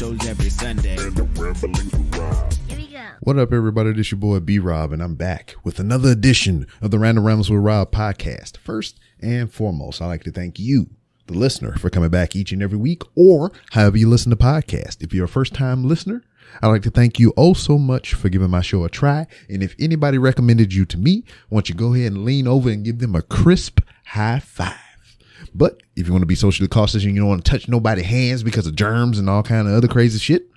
shows every Sunday. Here we go. What up, everybody? This your boy B-Rob, and I'm back with another edition of the Random Rambles with Rob podcast. First and foremost, I'd like to thank you, the listener, for coming back each and every week, or however you listen to podcasts. If you're a first-time listener, I'd like to thank you oh so much for giving my show a try. And if anybody recommended you to me, I want you to go ahead and lean over and give them a crisp high five. But if you want to be socially cautious and you don't want to touch nobody's hands because of germs and all kind of other crazy shit,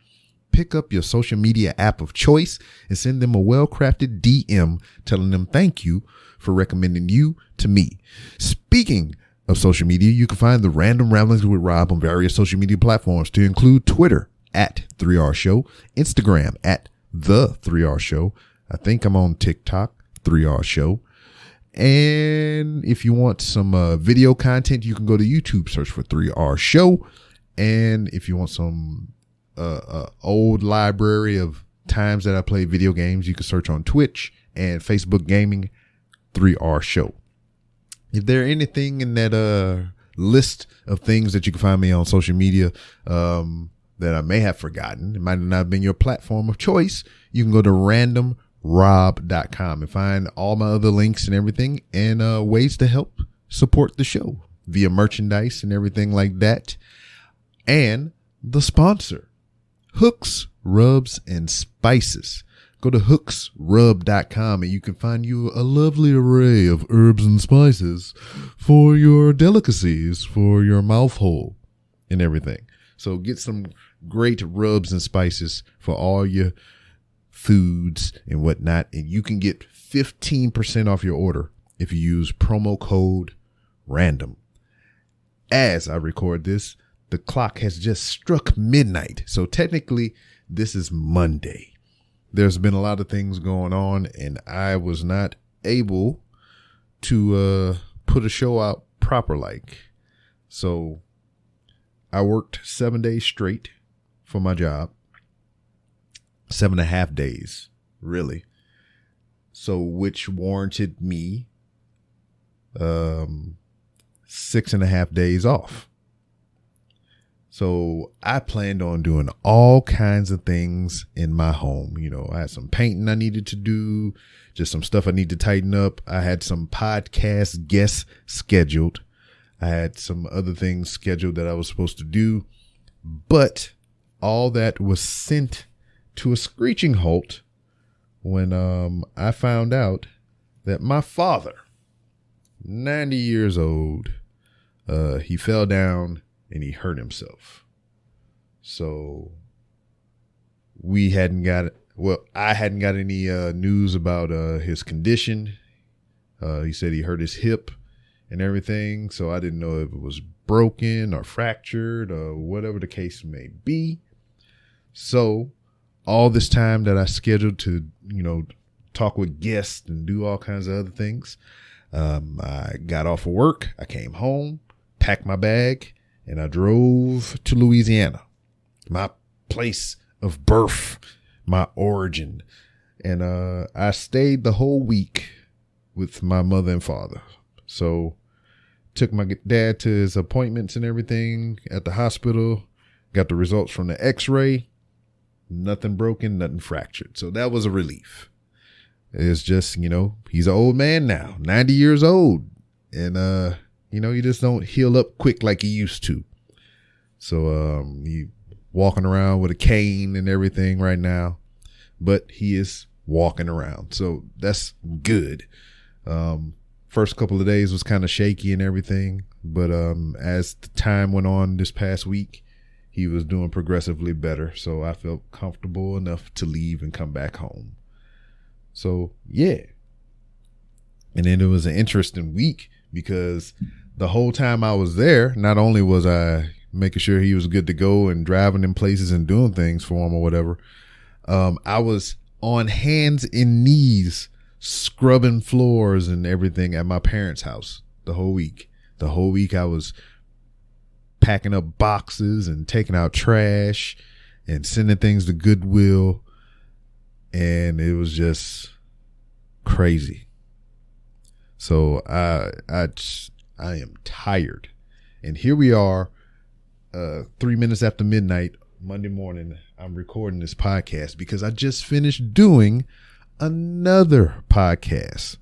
pick up your social media app of choice and send them a well-crafted DM telling them thank you for recommending you to me. Speaking of social media, you can find the Random Ramblings with Rob on various social media platforms, to include Twitter at 3R Show, Instagram at The 3R Show. I think I'm on TikTok, 3R Show. And if you want some video content, you can go to YouTube, search for 3R Show. And if you want some old library of times that I play video games, you can search on Twitch and Facebook Gaming, 3R Show. If there anything in that list of things that you can find me on social media that I may have forgotten, it might not have been your platform of choice, you can go to randomrob.com and find all my other links and everything, and ways to help support the show via merchandise and everything like that. And the sponsor, Hooks, Rubs, and Spices. Go to hooksrub.com and you can find you a lovely array of herbs and spices for your delicacies, for your mouth hole and everything. So get some great rubs and spices for all your foods and whatnot. And you can get 15% off your order if you use promo code RANDOM. As I record this, the clock has just struck midnight. So technically this is Monday. There's been a lot of things going on and I was not able to put a show out proper like. So I worked 7 days straight for my job. 7.5 days, really. So which warranted me 6.5 days off. So I planned on doing all kinds of things in my home. You know, I had some painting I needed to do, just some stuff I need to tighten up. I had some podcast guests scheduled. I had some other things scheduled that I was supposed to do, but all that was sent to a screeching halt when I found out that my father, 90 years old, he fell down and he hurt himself. So I hadn't got any news about his condition. He said he hurt his hip and everything. So I didn't know if it was broken or fractured or whatever the case may be. So all this time that I scheduled to, talk with guests and do all kinds of other things, I got off of work. I came home, packed my bag, and I drove to Louisiana, my place of birth, my origin. And I stayed the whole week with my mother and father. So took my dad to his appointments and everything at the hospital, got the results from the x-ray, nothing broken, nothing fractured. So that was a relief. It's just, he's an old man now, 90 years old. And, you just don't heal up quick like he used to. So he walking around with a cane and everything right now, but he is walking around. So that's good. First couple of days was kind of shaky and everything, but as the time went on this past week, he was doing progressively better. So I felt comfortable enough to leave and come back home. So yeah. And then it was an interesting week because the whole time I was there, not only was I making sure he was good to go and driving in places and doing things for him or whatever, I was on hands and knees scrubbing floors and everything at my parents' house the whole week. The whole week I was packing up boxes and taking out trash and sending things to Goodwill. And it was just crazy. So I am tired. And here we are, 3 minutes after midnight, Monday morning, I'm recording this podcast because I just finished doing another podcast.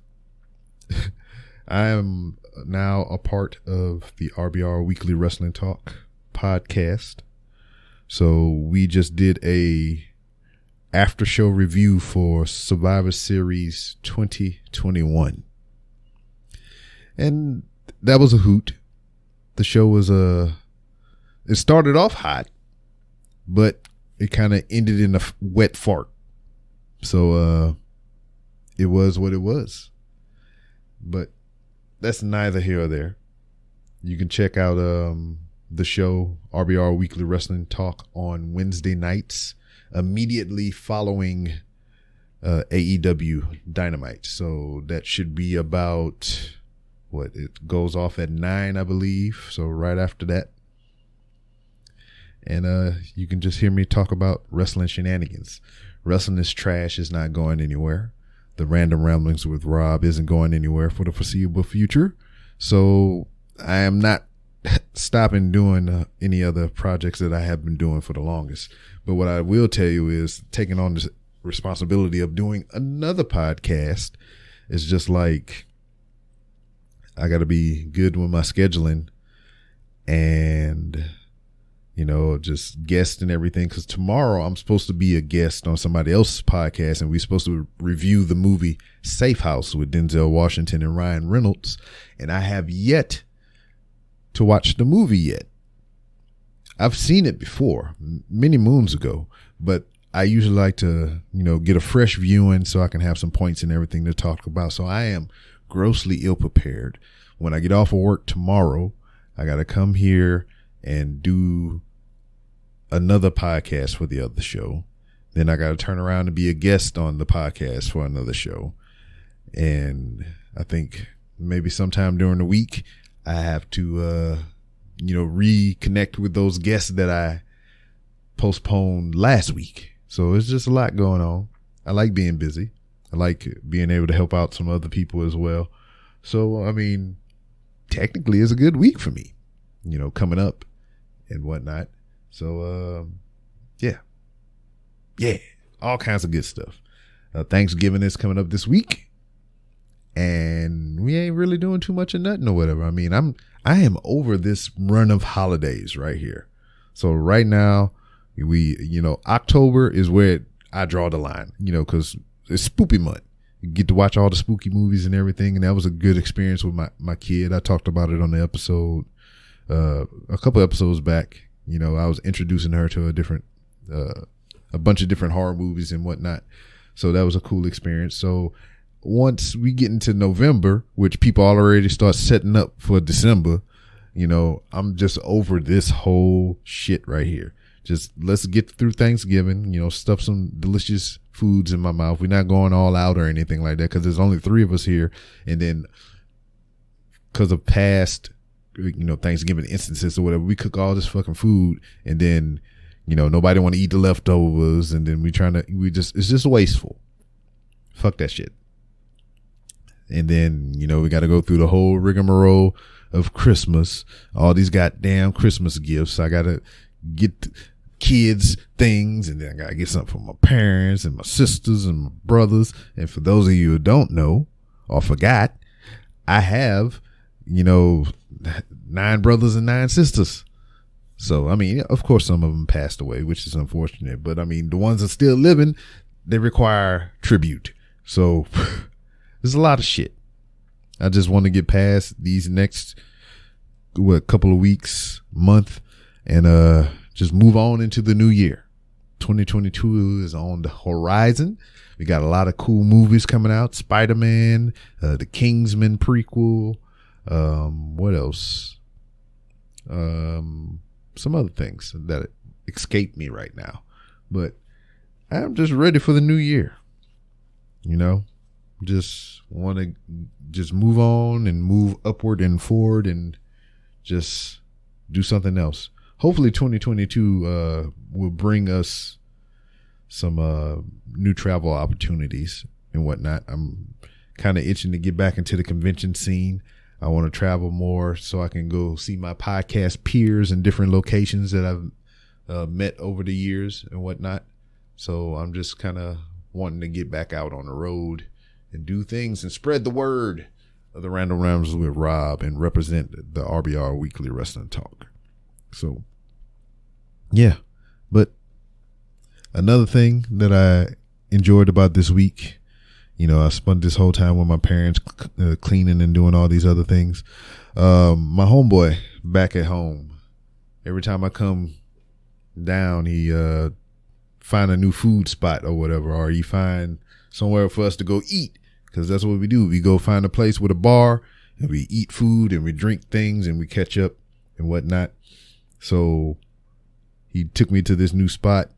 I am now a part of the RBR Weekly Wrestling Talk podcast. So we just did a after show review for Survivor Series 2021. And that was a hoot. The show was it started off hot, but it kind of ended in a wet fart. So it was what it was. But that's neither here or there. You can check out the show RBR Weekly Wrestling Talk on Wednesday nights, immediately following AEW Dynamite. So that should be about it goes off at 9, I believe. So right after that. And you can just hear me talk about wrestling shenanigans. Wrestling is trash, is not going anywhere. The Random Ramblings with Rob isn't going anywhere for the foreseeable future. So I am not stopping doing any other projects that I have been doing for the longest. But what I will tell you is taking on this responsibility of doing another podcast is just like, I got to be good with my scheduling and, just guest and everything. Because tomorrow I'm supposed to be a guest on somebody else's podcast, and we're supposed to review the movie Safe House with Denzel Washington and Ryan Reynolds. And I have yet to watch the movie yet. I've seen it before, many moons ago, but I usually like to, get a fresh viewing so I can have some points and everything to talk about. So I am grossly ill prepared. When I get off of work tomorrow, I got to come here and do another podcast for the other show. Then I got to turn around and be a guest on the podcast for another show. And I think maybe sometime during the week, I have to, reconnect with those guests that I postponed last week. So it's just a lot going on. I like being busy. I like being able to help out some other people as well. So, technically it's a good week for me, coming up and whatnot. So, yeah, all kinds of good stuff. Thanksgiving is coming up this week, and we ain't really doing too much of nothing or whatever. I am over this run of holidays right here. So right now October is where I draw the line, cause it's spoopy month. You get to watch all the spooky movies and everything. And that was a good experience with my kid. I talked about it on the episode, a couple episodes back. I was introducing her to a bunch of different horror movies and whatnot. So that was a cool experience. So once we get into November, which people already start setting up for December, I'm just over this whole shit right here. Just let's get through Thanksgiving, stuff some delicious foods in my mouth. We're not going all out or anything like that because there's only 3 of us here. And then because of past, Thanksgiving instances or whatever, we cook all this fucking food and then, nobody want to eat the leftovers. And then it's just wasteful. Fuck that shit. And then, we got to go through the whole rigmarole of Christmas, all these goddamn Christmas gifts. I got to get kids things, and then I gotta get something from my parents and my sisters and my brothers. And for those of you who don't know or forgot, I have 9 brothers and 9 sisters. So of course some of them passed away, which is unfortunate, but the ones that are still living, they require tribute. So there's a lot of shit. I just want to get past these next couple of weeks, month, and just move on into the new year. 2022 is on the horizon. We got a lot of cool movies coming out. Spider-Man, the Kingsman prequel. What else? Some other things that escape me right now. But I'm just ready for the new year. Just want to just move on and move upward and forward and just do something else. Hopefully 2022 will bring us some new travel opportunities and whatnot. I'm kind of itching to get back into the convention scene. I want to travel more so I can go see my podcast peers in different locations that I've met over the years and whatnot. So I'm just kind of wanting to get back out on the road and do things and spread the word of the Random Rambles with Rob and represent the RBR Weekly Wrestling Talk. So, yeah. But another thing that I enjoyed about this week, you know, I spent this whole time with my parents cleaning and doing all these other things. My homeboy back at home, every time I come down, he find a new food spot or whatever, or he find somewhere for us to go eat, because that's what we do. We go find a place with a bar and we eat food and we drink things and we catch up and whatnot. So he took me to this new spot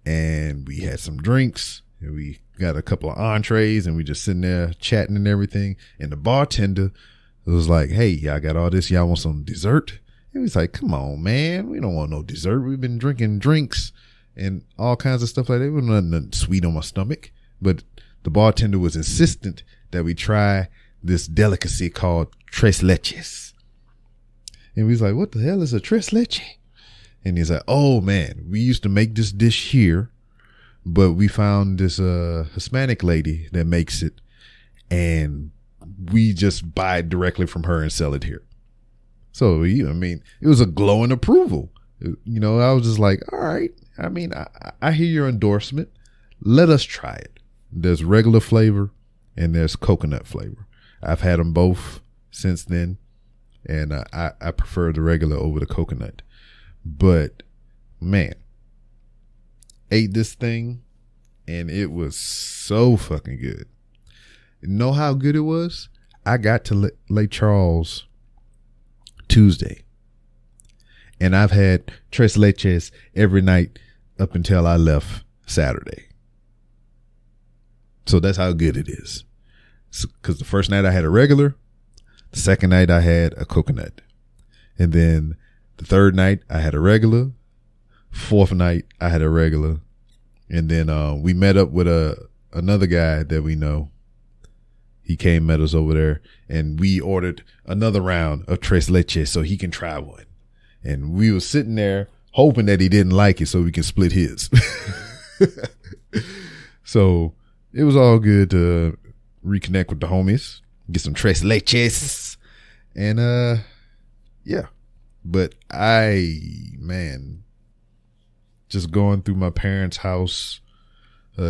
and we had some drinks and we got a couple of entrees and we just sitting there chatting and everything. And the bartender was like, "Hey, y'all got all this? Y'all want some dessert?" And he's like, "Come on, man. We don't want no dessert. We've been drinking drinks and all kinds of stuff like that. There was nothing sweet on my stomach." But the bartender was insistent that we try this delicacy called Tres Leches. And we was like, "What the hell is a Tres Leche?" And he's like, "Oh man, we used to make this dish here, but we found this Hispanic lady that makes it, and we just buy it directly from her and sell it here." So, you know, I mean, it was a glowing approval. You know, I was just like, all right. I mean, I hear your endorsement. Let us try it. There's regular flavor and there's coconut flavor. I've had them both since then, and I prefer the regular over the coconut. But, man, ate this thing, and it was so fucking good. You know how good it was? I got to Lake Charles Tuesday, and I've had Tres Leches every night up until I left Saturday. So that's how good it is. Because the first night I had a regular, the second night I had a coconut, and then the third night I had a regular, fourth night I had a regular, and then we met up with another guy that we know. He came, met us over there, and we ordered another round of Tres Leches so he can try one. And we were sitting there hoping that he didn't like it so we can split his. So it was all good to reconnect with the homies, get some Tres Leches. And yeah. But just going through my parents' house,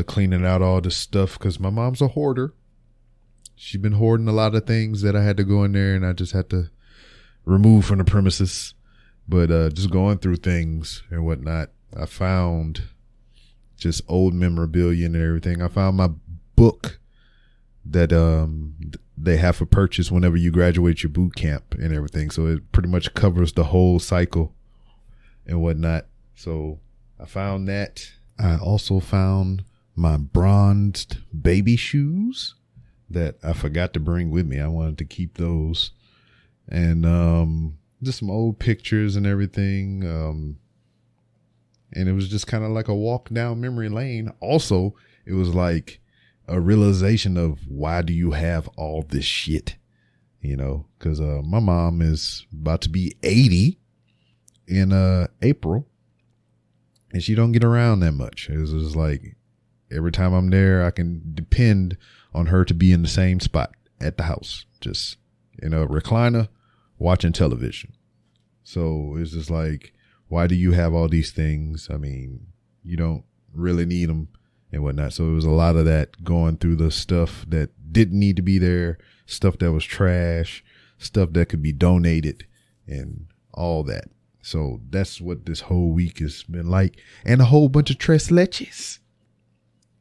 cleaning out all the stuff, because my mom's a hoarder. She's been hoarding a lot of things that I had to go in there and I just had to remove from the premises. But just going through things and whatnot, I found just old memorabilia and everything. I found my book that they have for purchase whenever you graduate your boot camp and everything. So it pretty much covers the whole cycle and whatnot. So I found that. I also found my bronzed baby shoes that I forgot to bring with me. I wanted to keep those. And just some old pictures and everything. And it was just kind of like a walk down memory lane. Also, it was like a realization of, why do you have all this shit? You know, because my mom is about to be 80 in April, and she don't get around that much. It's just like every time I'm there, I can depend on her to be in the same spot at the house, just in a recliner watching television. So it's just like, why do you have all these things? I mean, you don't really need them and whatnot. So it was a lot of that, going through the stuff that didn't need to be there, stuff that was trash, stuff that could be donated, and all that. So that's what this whole week has been like, and a whole bunch of Tres Leches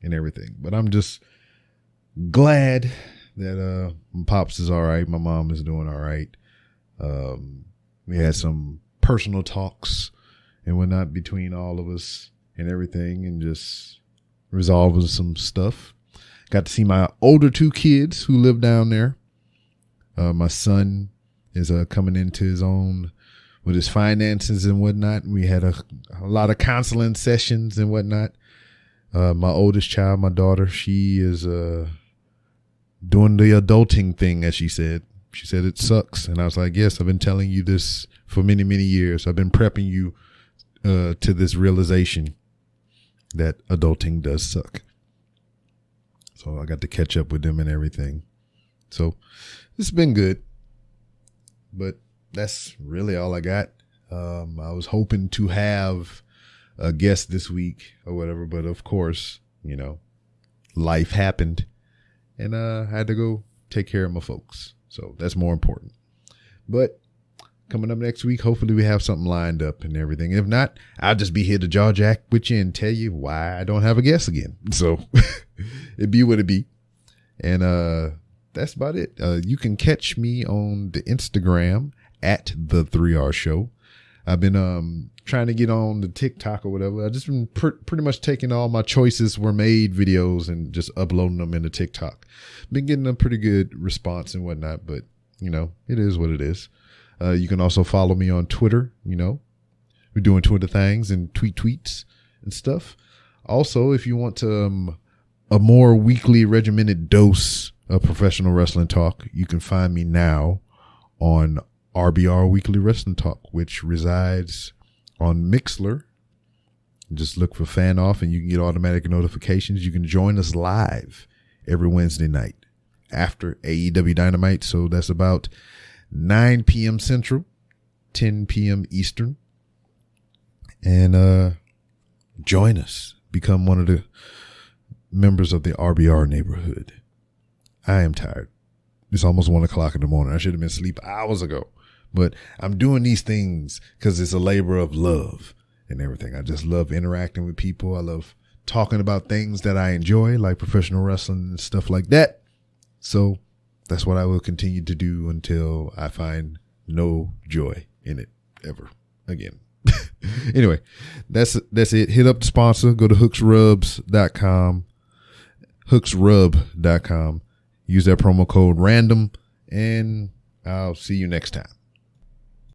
and everything. But I'm just glad that my pops is all right. My mom is doing all right. We had some personal talks and whatnot between all of us and everything, and just resolving some stuff. Got to see my older two kids who live down there. My son is coming into his own with his finances and whatnot. We had a lot of counseling sessions and whatnot. My oldest child, my daughter, she is doing the adulting thing, as she said. She said it sucks. And I was like, yes, I've been telling you this for many, many years. I've been prepping you to this realization that adulting does suck. So I got to catch up with them and everything. So it's been good, but that's really all I got. I was hoping to have a guest this week or whatever, but of course, life happened and I had to go take care of my folks. So that's more important. But coming up next week, hopefully we have something lined up and everything. If not, I'll just be here to jaw jack with you and tell you why I don't have a guest again. So it be what it be. And that's about it. You can catch me on the Instagram at the 3R Show. I've been trying to get on the TikTok or whatever. I've just been pretty much taking all my choices were made videos and just uploading them into TikTok. Been getting a pretty good response and whatnot, but it is what it is. You can also follow me on Twitter. We're doing Twitter things and tweets and stuff. Also, if you want to, a more weekly regimented dose of professional wrestling talk, you can find me now on RBR Weekly Wrestling Talk, which resides on Mixlr. Just look for Fan Off and you can get automatic notifications. You can join us live every Wednesday night after AEW Dynamite. So that's about 9 p.m. Central, 10 p.m. Eastern. And join us. Become one of the members of the RBR neighborhood. I am tired. It's almost 1 o'clock in the morning. I should have been asleep hours ago. But I'm doing these things because it's a labor of love and everything. I just love interacting with people. I love talking about things that I enjoy, like professional wrestling and stuff like that. So that's what I will continue to do until I find no joy in it ever again. Anyway, that's it. Hit up the sponsor. Go to hooksrubs.com. Hooksrub.com. Use that promo code RANDOM, and I'll see you next time.